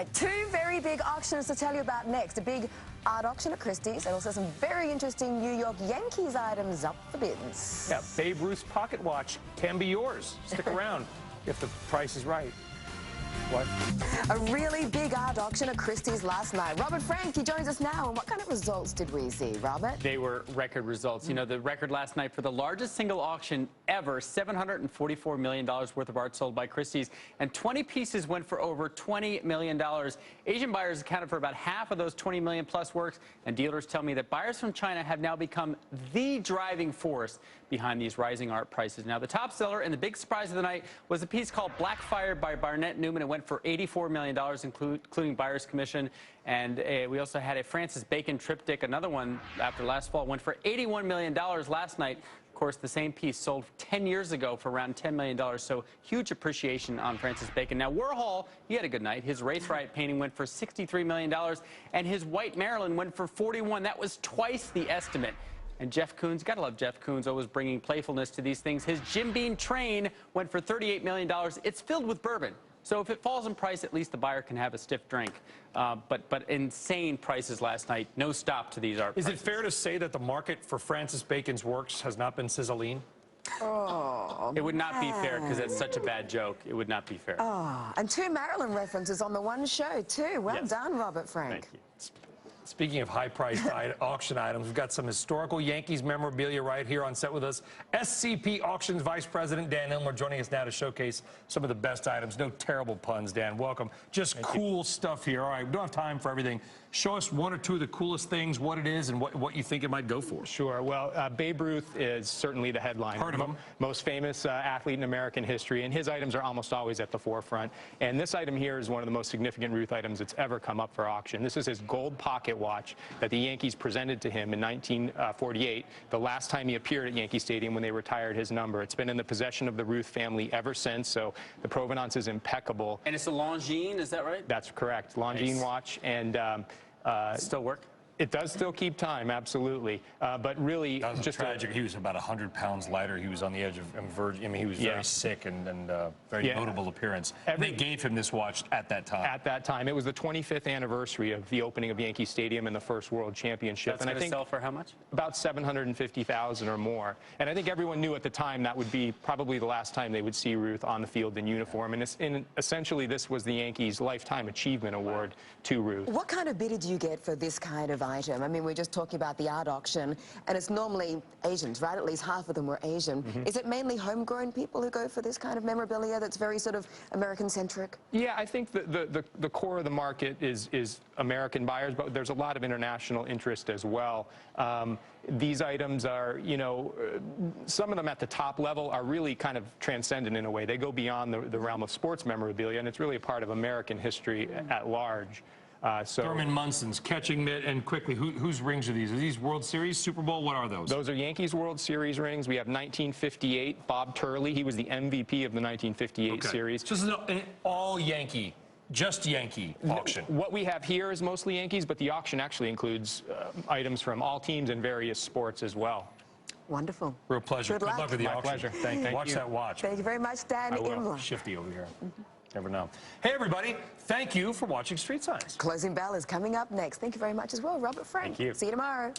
right, two very big auctions to tell you about next. A big art auction at Christie's and also some very interesting New York Yankees items up for bids. Yeah, Babe Ruth's pocket watch can be yours. Stick around if the price is right. What? A really big art auction at Christie's last night. Robert Frank, he joins us now. And what kind of results did we see, Robert? They were record results. You know, the record last night for the largest single auction ever, $744 million worth of art sold by Christie's, and 20 pieces went for over $20 million. Asian buyers accounted for about half of those 20 million plus works, and dealers tell me that buyers from China have now become the driving force behind these rising art prices. Now, the top seller and the big surprise of the night was a piece called Blackfire by Barnett Newman. It went for $84 million, including buyer's commission. And we also had a Francis Bacon triptych, another one after last fall, went for $81 million last night. Of course, the same piece sold 10 years ago for around $10 million, so huge appreciation on Francis Bacon. Now, Warhol, he had a good night. His Race Riot painting went for $63 million, and his White Marilyn went for $41. That was twice the estimate. And Jeff Koons, you gotta love Jeff Koons, always bringing playfulness to these things. His Jim Beam train went for $38 million. It's filled with bourbon. So if it falls in price, at least the buyer can have a stiff drink. But insane prices last night. No stop to these art prices. Is it fair to say that the market for Francis Bacon's works has not been sizzling? Oh, it would not be fair because it's such a bad joke. It would not be fair. Oh, and two Marilyn references on the one show, too. Well done, Robert Frank. Thank you. Speaking of high-priced auction items, we've got some historical Yankees memorabilia right here on set with us. SCP Auctions Vice President Dan Ilmer joining us now to showcase some of the best items. No terrible puns, Dan. Welcome. Just cool stuff here. All right, we don't have time for everything. Show us one or two of the coolest things, what it is, and what you think it might go for. Sure. Well, Babe Ruth is certainly the headline. Heard of him. Most famous athlete in American history, and his items are almost always at the forefront. And this item here is one of the most significant Ruth items that's ever come up for auction. This is his gold pocket watch that the Yankees presented to him in 1948, the last time he appeared at Yankee Stadium when they retired his number. It's been in the possession of the Ruth family ever since, so the provenance is impeccable. And it's a Longines, is that right? That's correct. Longines watch, and still work? It does still keep time, absolutely. But really, that was just tragic. He was about 100 pounds lighter. He was on the edge of verge. I mean, he was very sick and very notable appearance. They gave him this watch at that time. At that time, it was the 25th anniversary of the opening of Yankee Stadium and the first World Championship. That's going to sell for how much? About $750,000 or more. And I think everyone knew at the time that would be probably the last time they would see Ruth on the field in uniform. And essentially, this was the Yankees' Lifetime Achievement Award to Ruth. What kind of bid did you get for this kind of item? I mean, we're just talking about the art auction, and it's normally Asians, right? At least half of them were Asian. Is it mainly homegrown people who go for this kind of memorabilia that's very sort of American-centric? Yeah, I think the core of the market is American buyers, but there's a lot of international interest as well. These items are, you know, some of them at the top level are really kind of transcendent in a way. They go beyond the realm of sports memorabilia, and it's really a part of American history at large. Thurman Munson's catching mitt, and quickly, whose rings are these? Are these World Series, Super Bowl? What are those? Those are Yankees World Series rings. We have 1958, Bob Turley. He was the MVP of the 1958 series. So this is an all Yankee, just Yankee auction. What we have here is mostly Yankees, but the auction actually includes items from all teams and various sports as well. Wonderful. Real pleasure. Good luck with the auction. My pleasure. Thank you. Watch that watch. Thank you very much, Dan Imler. Shifty over here. Never know. Hey, everybody. Thank you for watching Street Signs. Closing bell is coming up next. Thank you very much as well, Robert Frank. Thank you. See you tomorrow.